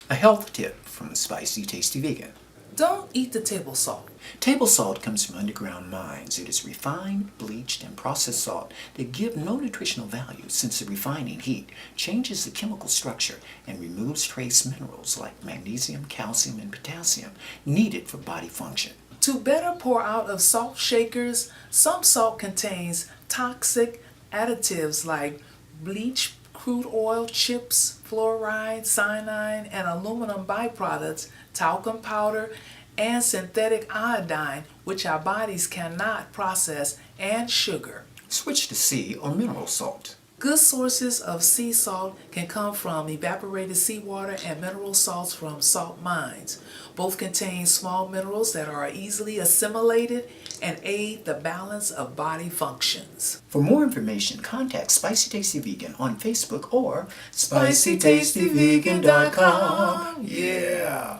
A health tip from Spicy Tasty Vegan. Don't eat the table salt. Table salt comes from underground mines. It is refined, bleached, and processed salt that give no nutritional value since the refining heat changes the chemical structure and removes trace minerals like magnesium, calcium, and potassium needed for body function. To better pour out of salt shakers, some salt contains toxic additives like bleach, crude oil, chips, fluoride, cyanide, and aluminum byproducts, talcum powder, and synthetic iodine, which our bodies cannot process, and sugar. Switch to sea or mineral salt. Good sources of sea salt can come from evaporated seawater and mineral salts from salt mines. Both contain small minerals that are easily assimilated and aid the balance of body functions. For more information, contact Spicy Tasty Vegan on Facebook or spicytastyvegan.com. Yeah!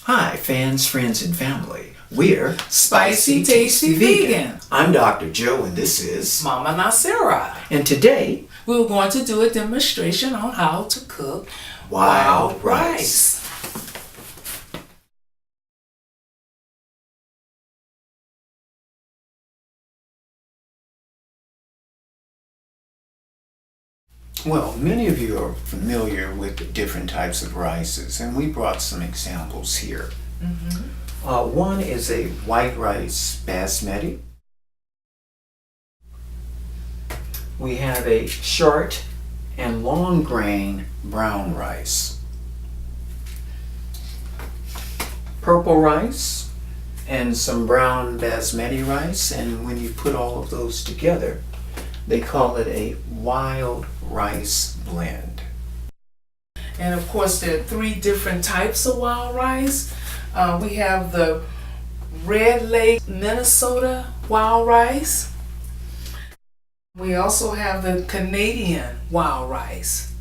Hi, fans, friends, and family. We're Spicy Tasty Vegan. I'm Dr. Joe, and this is Mama Nasira. And today, We're going to do a demonstration on how to cook wild rice. Well, many of you are familiar with the different types of rices, and we brought some examples here. One is a white rice basmati. We have a short and long grain brown rice. Purple rice and some brown basmati rice, and when you put all of those together, they call it a wild rice blend. And of course, there are three different types of wild rice. We have the Red Lake, Minnesota wild rice. We also have the Canadian wild rice.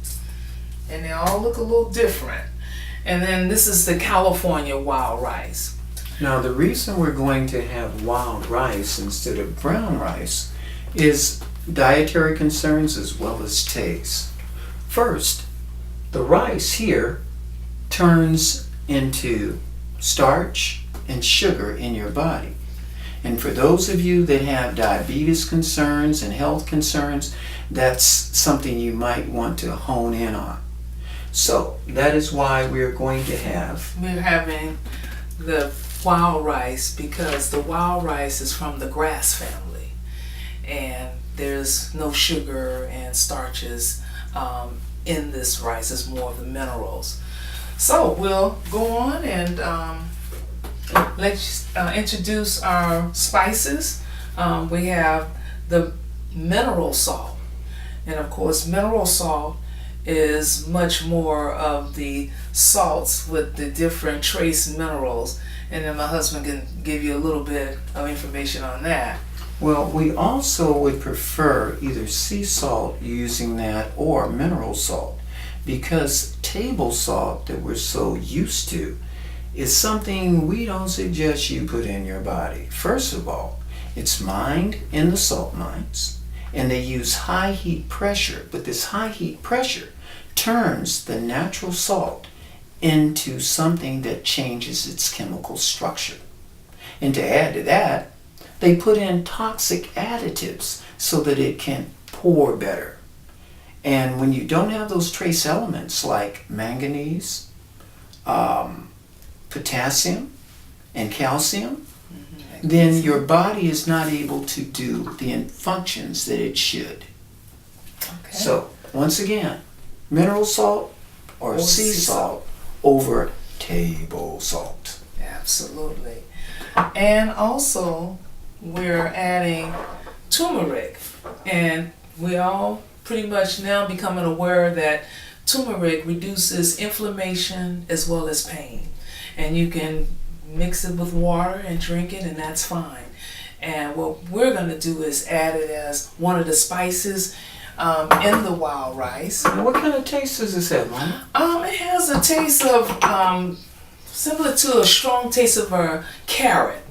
And they all look a little different. And then this is the California wild rice. Now, the reason we're going to have wild rice instead of brown rice is dietary concerns as well as taste. First, the rice here turns into starch and sugar in your body. And for those of you that have diabetes concerns and health concerns, that's something you might want to hone in on. So that is why we're going to have... We're having the wild rice because the wild rice is from the grass family. And there's no sugar and starches in this rice. It's more of the minerals. So we'll go on and let's introduce our spices. We have the mineral salt. And of course, mineral salt is much more of the salts with the different trace minerals. And then my husband can give you a little bit of information on that. Well, we also would prefer either sea salt using that or mineral salt, because table salt that we're so used to is something we don't suggest you put in your body. First of all, it's mined in the salt mines, and they use high heat pressure, but this high heat pressure turns the natural salt into something that changes its chemical structure. And to add to that, they put in toxic additives so that it can pour better. And when you don't have those trace elements like manganese, potassium, and calcium, then your body is not able to do the functions that it should. Okay. So, once again, mineral salt or sea salt over table salt. Absolutely. And also, we're adding turmeric, and we all pretty much now becoming aware that turmeric reduces inflammation as well as pain, and you can mix it with water and drink it, and that's fine. And what we're going to do is add it as one of the spices in the wild rice. Now, what kind of taste does this have, Mama? It has a taste of similar to a strong taste of a carrot.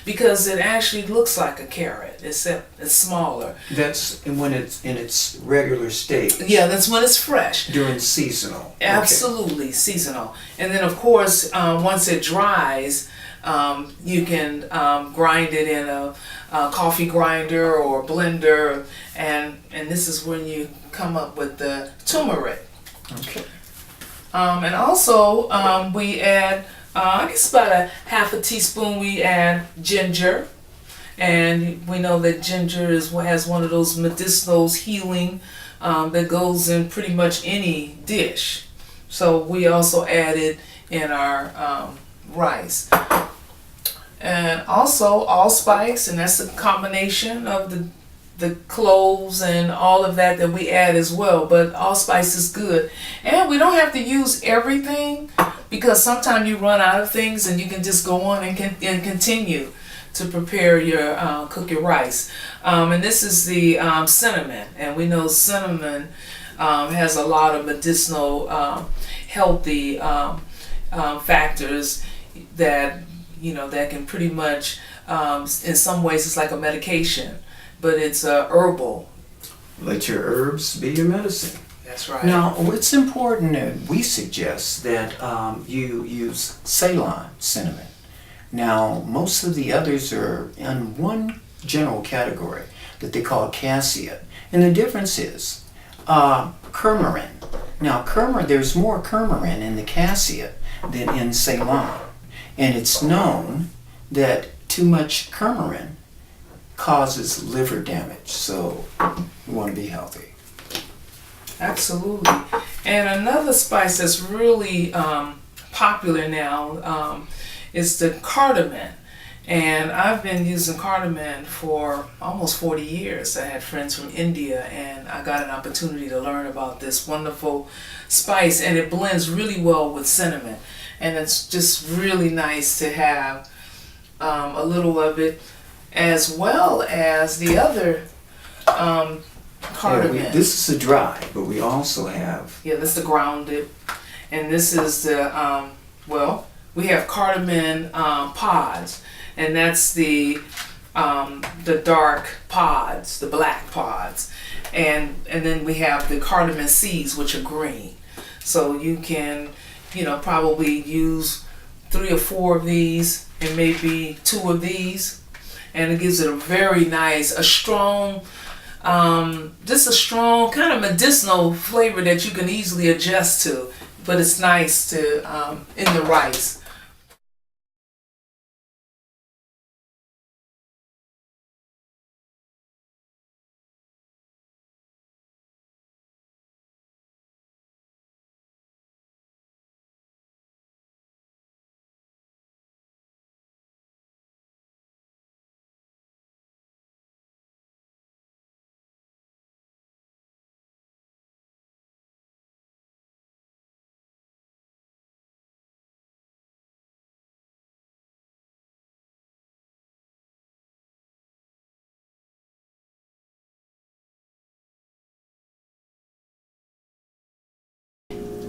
because it actually looks like a carrot, except it's smaller. That's when it's in its regular state. Yeah, that's when it's fresh. During seasonal. Absolutely, seasonal. And then, of course, once it dries, you can grind it in a coffee grinder or blender, and this is when you come up with the turmeric. Okay. And also, we add, I guess about a half a teaspoon, we add ginger. And we know that ginger has one of those medicinal healing that goes in pretty much any dish. So we also add it in our rice. And also allspice, and that's a combination of the cloves and all of that we add as well. But allspice is good. And we don't have to use everything, because sometimes you run out of things and you can just go on and continue to prepare your cook your rice. And this is the cinnamon, and we know cinnamon has a lot of medicinal healthy factors that that can pretty much in some ways it's like a medication, but it's herbal. Let your herbs be your medicine. That's right. Now, it's important that we suggest that you use Ceylon cinnamon. Now, most of the others are in one general category that they call cassia. And the difference is curcumin. Now, there's more curcumin in the cassia than in Ceylon. And it's known that too much curcumin causes liver damage. So you want to be healthy. Absolutely. And another spice that's really popular now is the cardamom. And I've been using cardamom for almost 40 years. I had friends from India, and I got an opportunity to learn about this wonderful spice, and it blends really well with cinnamon. And it's just really nice to have a little of it, as well as the other cardamom. Yeah, this is a dry, but we also have... Yeah, this is the grounded. And this is the, we have cardamom pods, and that's the dark pods, the black pods. And then we have the cardamom seeds, which are green. So you can, probably use 3 or 4 of these and maybe 2 of these. And it gives it a very nice, just a strong kind of medicinal flavor that you can easily adjust to. But it's nice to in the rice.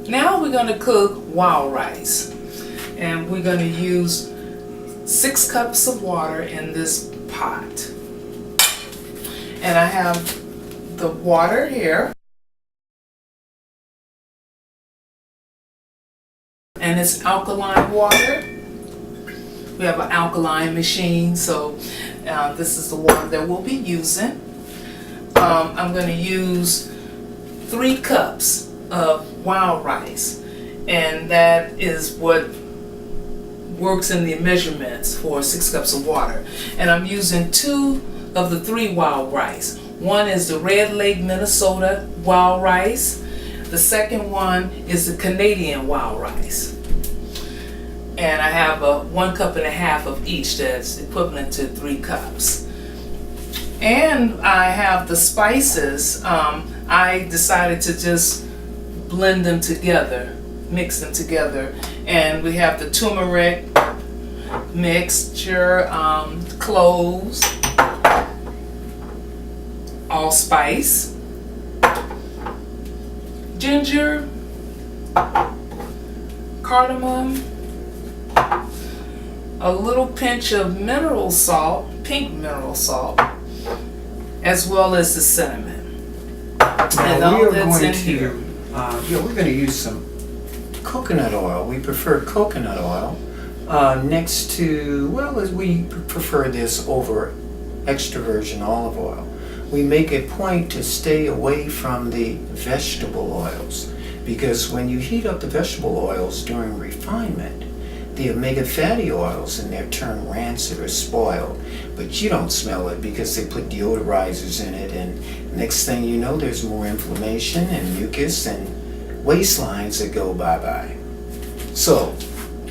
Now we're going to cook wild rice, and we're going to use 6 cups of water in this pot. And I have the water here, and it's alkaline water. We have an alkaline machine, so this is the water that we'll be using. I'm going to use 3 cups of wild rice, and that is what works in the measurements for 6 cups of water. And I'm using 2 of the 3 wild rice. One is the Red Lake, Minnesota wild rice. The second one is the Canadian wild rice. And I have 1.5 cups of each, that's equivalent to 3 cups. And I have the spices. I decided to just blend them together, mix them together. And we have the turmeric mixture, cloves, allspice, ginger, cardamom, a little pinch of mineral salt, pink mineral salt, as well as the cinnamon. And Now we all are that's going in to, here. we're going to use some coconut oil. We prefer coconut oil next to, well, as we prefer this over extra virgin olive oil. We make a point to stay away from the vegetable oils, because when you heat up the vegetable oils during refinement, the omega fatty oils in there turn rancid or spoiled, but you don't smell it because they put deodorizers in it, and next thing you know there's more inflammation and mucus and waistlines that go bye-bye. So,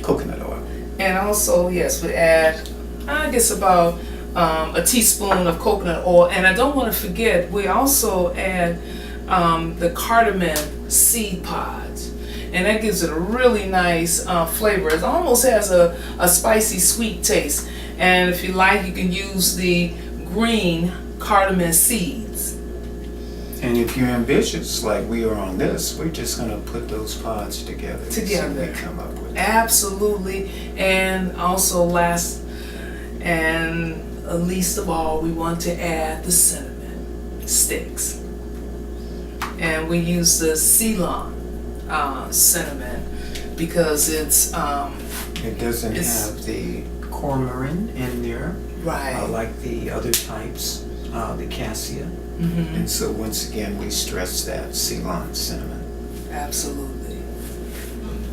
coconut oil. And also, yes, we add, I guess, about a teaspoon of coconut oil. And I don't want to forget, we also add the cardamom seed pods. And that gives it a really nice flavor. It almost has a spicy, sweet taste. And if you like, you can use the green cardamom seeds. And if you're ambitious, like we are on this, we're just going to put those pods together. And see what we come up with. Absolutely. And also last and least of all, we want to add the cinnamon sticks. And we use the Ceylon cinnamon because it's it doesn't have the cormorant in there, right, like the other types, the cassia. Mm-hmm. And so once again, we stress that Ceylon cinnamon. Absolutely.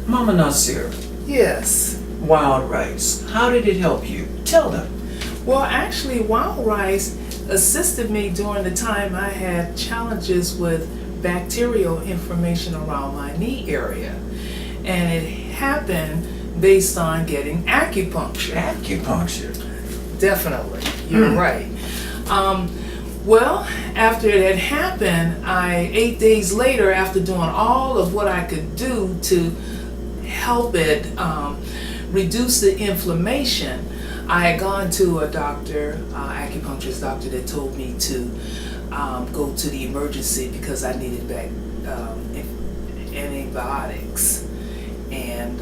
Mama Nasir, Yes. wild rice, how did it help you? Tell them. Well, actually, wild rice assisted me during the time I had challenges with bacterial inflammation around my knee area. And it happened based on getting acupuncture. Acupuncture. Definitely, you're right. Well, after it had happened, 8 days later, after doing all of what I could do to help it reduce the inflammation, I had gone to a doctor, acupuncturist doctor, that told me to go to the emergency because I needed antibiotics. And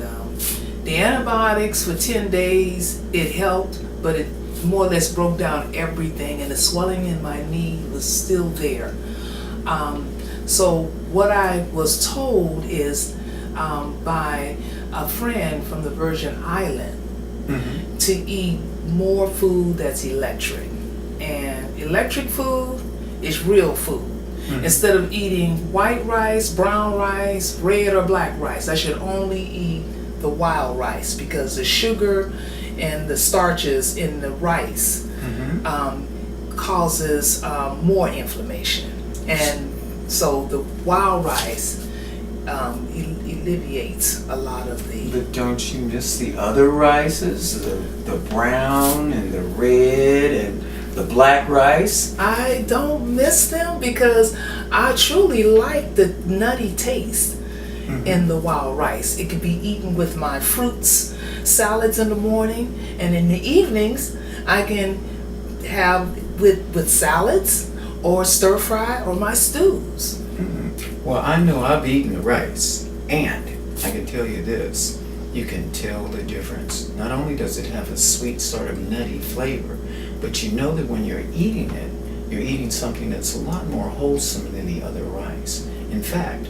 the antibiotics for 10 days, it helped, but it more or less broke down everything, and the swelling in my knee was still there. So what I was told is by a friend from the Virgin Island, Mm-hmm. to eat more food that's electric. And electric food is real food. Mm-hmm. Instead of eating white rice, brown rice, red or black rice, I should only eat the wild rice because the sugar and the starches in the rice causes more inflammation. And so the wild rice alleviates a lot of the... But don't you miss the other rices? The brown and the red and the black rice? I don't miss them because I truly like the nutty taste in the wild rice. It could be eaten with my fruits, salads in the morning, and in the evenings I can have with salads or stir fry or my stews. Well, I know I've eaten the rice, and I can tell you this, you can tell the difference. Not only does it have a sweet sort of nutty flavor, but you know that when you're eating it, you're eating something that's a lot more wholesome than the other rice. In fact,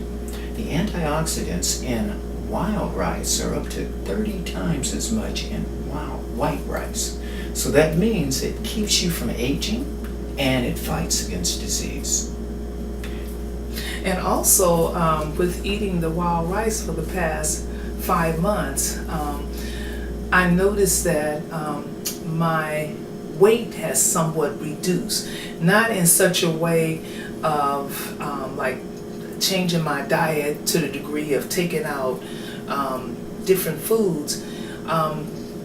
the antioxidants in wild rice are up to 30 times as much in white rice. So that means it keeps you from aging and it fights against disease. And also, with eating the wild rice for the past 5 months, I noticed that my weight has somewhat reduced. Not in such a way of like changing my diet to the degree of taking out different foods,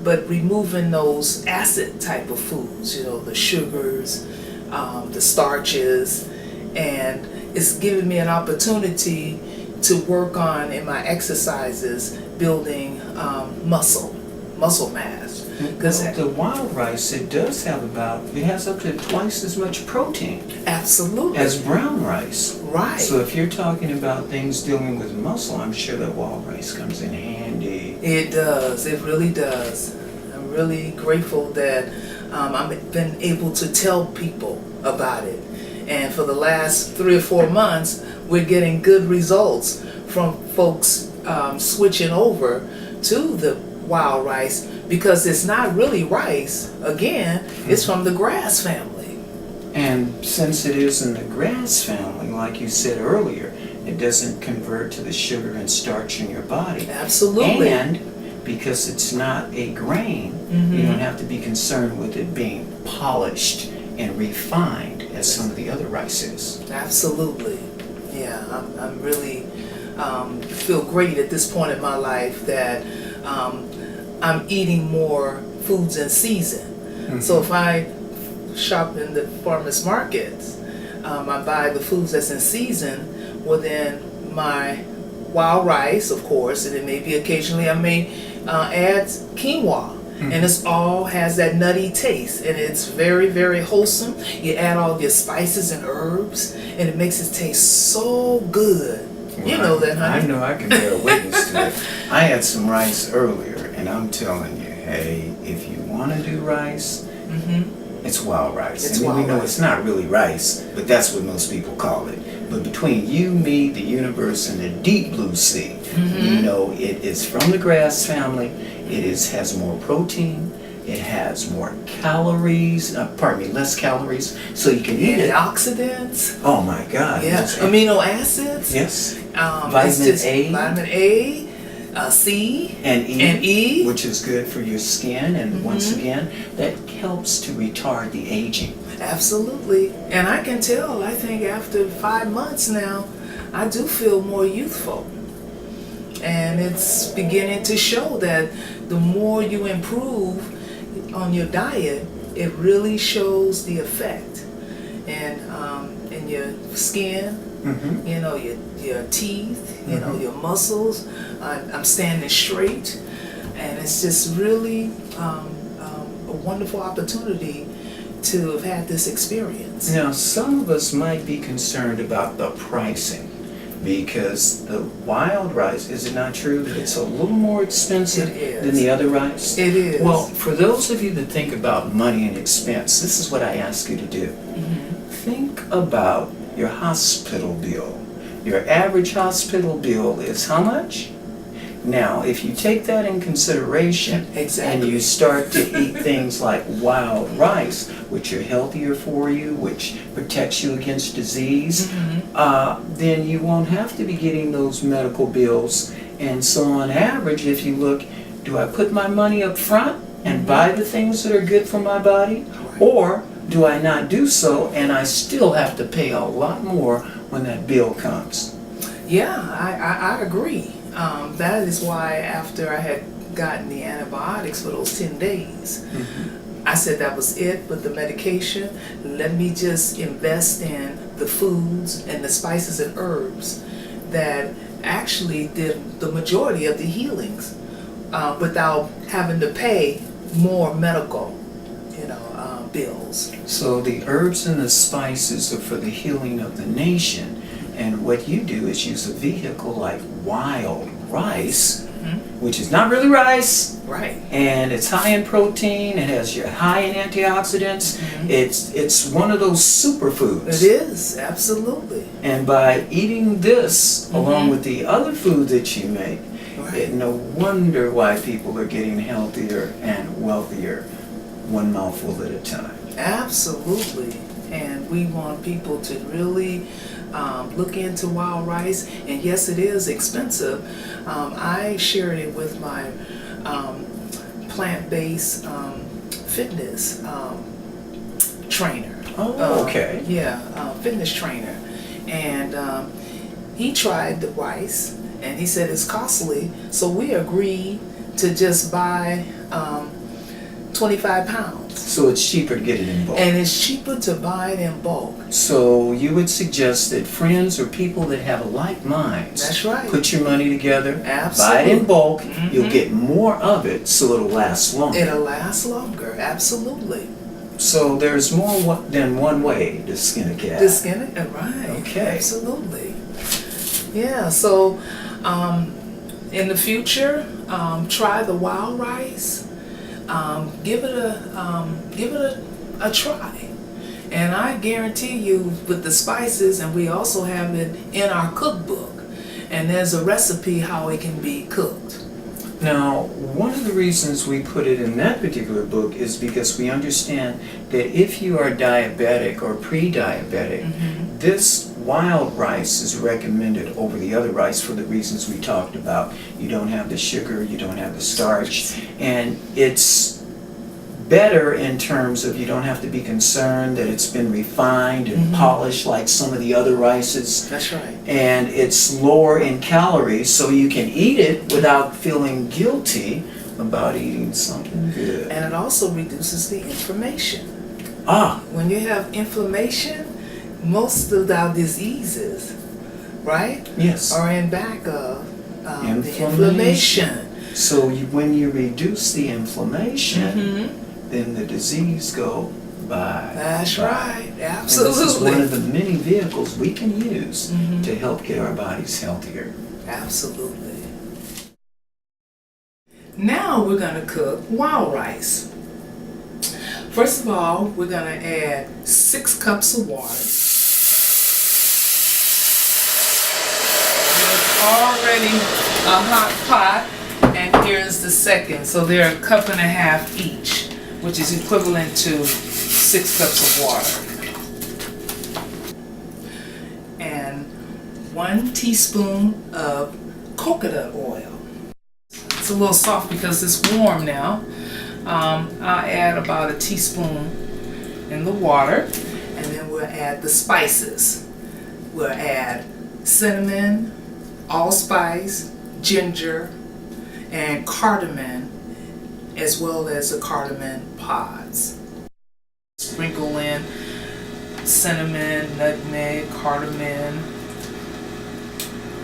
but removing those acid type of foods, you know, the sugars, the starches, and it's given me an opportunity to work on, in my exercises, building muscle mass. Because the wild rice, it does have it has up to twice as much protein. Absolutely. As brown rice. Right. So if you're talking about things dealing with muscle, I'm sure that wild rice comes in handy. It does. It really does. It really grateful that I've been able to tell people about it. And for the last 3 or 4 months, we're getting good results from folks switching over to the wild rice, because it's not really rice. Again, it's from the grass family. And since it is in the grass family, like you said earlier, it doesn't convert to the sugar and starch in your body. Absolutely. And because it's not a grain, you don't have to be concerned with it being polished and refined as some of the other rices. Absolutely. Yeah, I'm really feel great at this point in my life that I'm eating more foods in season. So if I shop in the farmers markets, I buy the foods that's in season. Well, then my wild rice, of course, and it may be occasionally I may add quinoa. And it's all has that nutty taste, and it's very, very wholesome. You add all your spices and herbs, and it makes it taste so good. You know that, honey. I know, I can bear witness to it. I had some rice earlier, and I'm telling you, hey, if you want to do rice, it's wild rice. It's I mean, wild we know rice. it's not really rice, but that's what most people call it. But between you, me, the universe, and the deep blue sea, you know it is from the grass family. It has more protein. It has more calories. Less calories. So you can eat it. Antioxidants. Oh my God. Yeah. Yes. Amino acids. Yes. Vitamin A, C, and and E. which is good for your skin, and once again, that helps to retard the aging. Absolutely. And I can tell, I think after 5 months now, I do feel more youthful. And it's beginning to show that the more you improve on your diet, it really shows the effect. And in your skin, you know, your teeth, you know, your muscles. I'm standing straight, and it's just really a wonderful opportunity to have had this experience. Now, some of us might be concerned about the pricing, because the wild rice, is it not true that it's a little more expensive than the other rice? It is. Well, for those of you that think about money and expense, this is what I ask you to do. Think about your hospital bill. Your average hospital bill is how much? Now, if you take that in consideration, and you start to eat things like wild rice, which are healthier for you, which protects you against disease, then you won't have to be getting those medical bills. And so on average, if you look, do I put my money up front and buy the things that are good for my body? Or do I not do so, and I still have to pay a lot more when that bill comes? Yeah, I agree. That is why after I had gotten the antibiotics for those 10 days, I said that was it with the medication. Let me just invest in the foods and the spices and herbs that actually did the majority of the healings without having to pay more medical, bills. So the herbs and the spices are for the healing of the nation. And what you do is use a vehicle like wild rice, which is not really rice. Right. And it's high in protein. It has your high in antioxidants. It's one of those superfoods. It is, absolutely. And by eating this along with the other food that you make, no wonder why people are getting healthier and wealthier, one mouthful at a time. Absolutely. And we want people to really look into wild rice. And yes, it is expensive. I shared it with my plant-based fitness trainer. Oh, okay. Fitness trainer. And he tried the rice, and he said it's costly. So we agreed to just buy 25 pounds. So it's cheaper to get it in bulk. And it's cheaper to buy it in bulk. So you would suggest that friends or people that have like minds, That's right, put your money together, absolutely, buy it in bulk, you'll get more of it so it'll last longer. It'll last longer, absolutely. So there's more than one way to skin a cat. To skin it, right. Okay. Absolutely. Yeah, so in the future, try the wild rice. give it a try. And I guarantee you, with the spices, and we also have it in our cookbook, and there's a recipe how it can be cooked. Now, one of the reasons we put it in that particular book is because we understand that if you are diabetic or pre-diabetic, this wild rice is recommended over the other rice for the reasons we talked about. You don't have the sugar, you don't have the starch, and it's better in terms of you don't have to be concerned that it's been refined and polished like some of the other rices. That's right. And it's lower in calories, so you can eat it without feeling guilty about eating something good. And it also reduces the inflammation. Ah, When you have inflammation, most of our diseases, right, yes. are in back of the Inflammation. inflammation. So when you reduce the inflammation, then the disease go bye. That's bye. right, And absolutely. this is one of the many vehicles we can use to help get our bodies healthier. Absolutely. Now we're going to cook wild rice. First of all, we're going to add 6 cups of water. It's already a hot pot, and here's the second. So they're 1.5 cups each, which is equivalent to 6 cups of water. And 1 teaspoon of coconut oil. It's a little soft because it's warm now. I'll add about 1 teaspoon in the water, and then we'll add the spices. We'll add cinnamon, allspice, ginger, and cardamom, as well as the cardamom pods. Sprinkle in cinnamon, nutmeg, cardamom,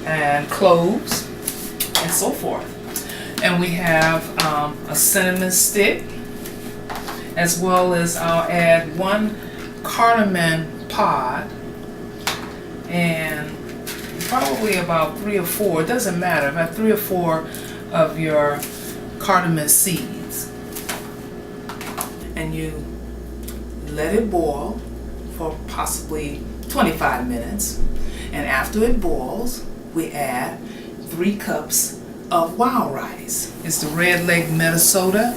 and cloves, and so forth. And we have a cinnamon stick, as well as I'll add 1 cardamom pod, and probably about 3 or 4, it doesn't matter, about 3 or 4 of your cardamom seeds. And you let it boil for possibly 25 minutes. And after it boils, we add 3 cups of wild rice. It's the Red Lake, Minnesota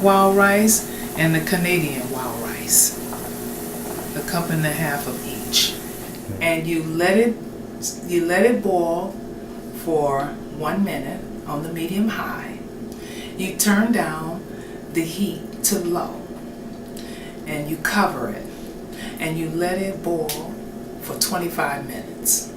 wild rice and the Canadian wild rice. 1.5 cups of each. And you let it boil for 1 minute on the medium high. You turn down the heat to low, and you cover it, and you let it boil for 25 minutes.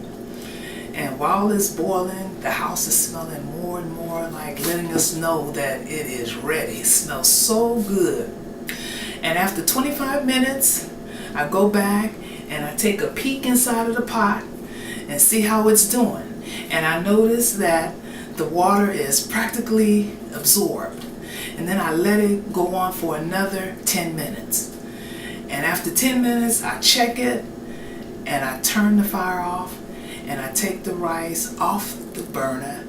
And while it's boiling, the house is smelling more and more, like letting us know that it is ready. It smells so good. And after 25 minutes, I go back and I take a peek inside of the pot and see how it's doing. And I notice that the water is practically absorbed. And then I let it go on for another 10 minutes. And after 10 minutes, I check it and I turn the fire off, and I take the rice off the burner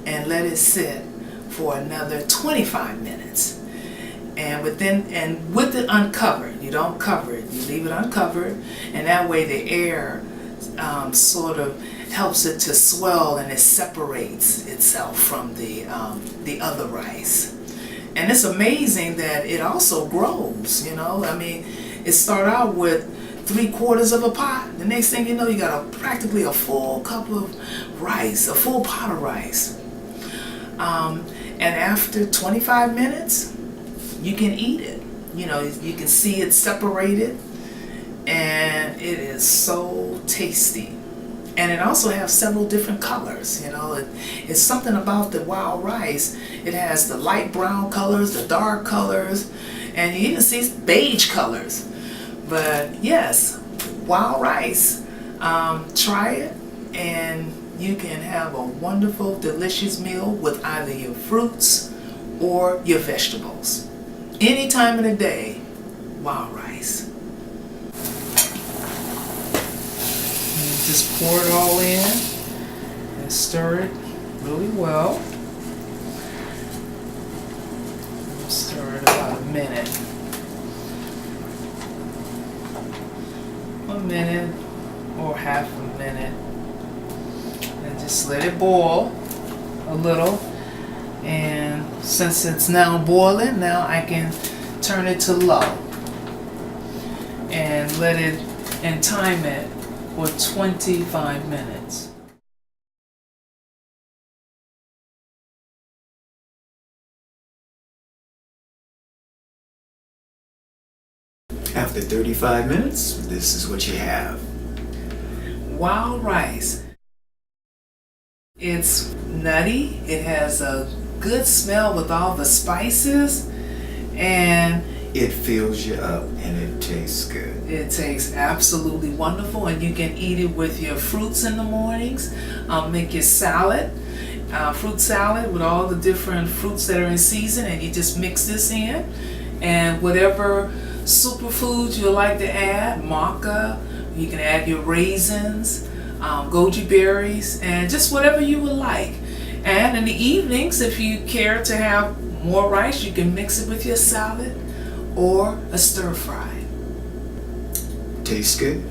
and let it sit for another 25 minutes. And with it uncovered, you don't cover it, you leave it uncovered, and that way the air sort of helps it to swell, and it separates itself from the other rice. And it's amazing that it also grows, you know. I mean, it started out with 3/4 of a pot. The next thing you know, you got practically a full cup of rice, a full pot of rice. And after 25 minutes, you can eat it. You know, you can see it separated, and it is so tasty. And it also has several different colors. You know, it's something about the wild rice. It has the light brown colors, the dark colors, and you even see beige colors. But yes, wild rice, try it, and you can have a wonderful, delicious meal with either your fruits or your vegetables. Any time of the day, wild rice. And just pour it all in and stir it really well. Stir it about a minute. A minute or half a minute. And just let it boil a little. And since it's now boiling, now I can turn it to low and let it and time it for 25 minutes. After 35 minutes, this is what you have. Wild rice. It's nutty. It has a good smell with all the spices, and It fills you up and it tastes good. it tastes absolutely wonderful. And you can eat it with your fruits in the mornings. Make your salad, fruit salad with all the different fruits that are in season, and you just mix this in. And whatever superfoods you like to add, maca, you can add your raisins, goji berries, and just whatever you would like. And in the evenings, if you care to have more rice, you can mix it with your salad or a stir fry. Tastes good?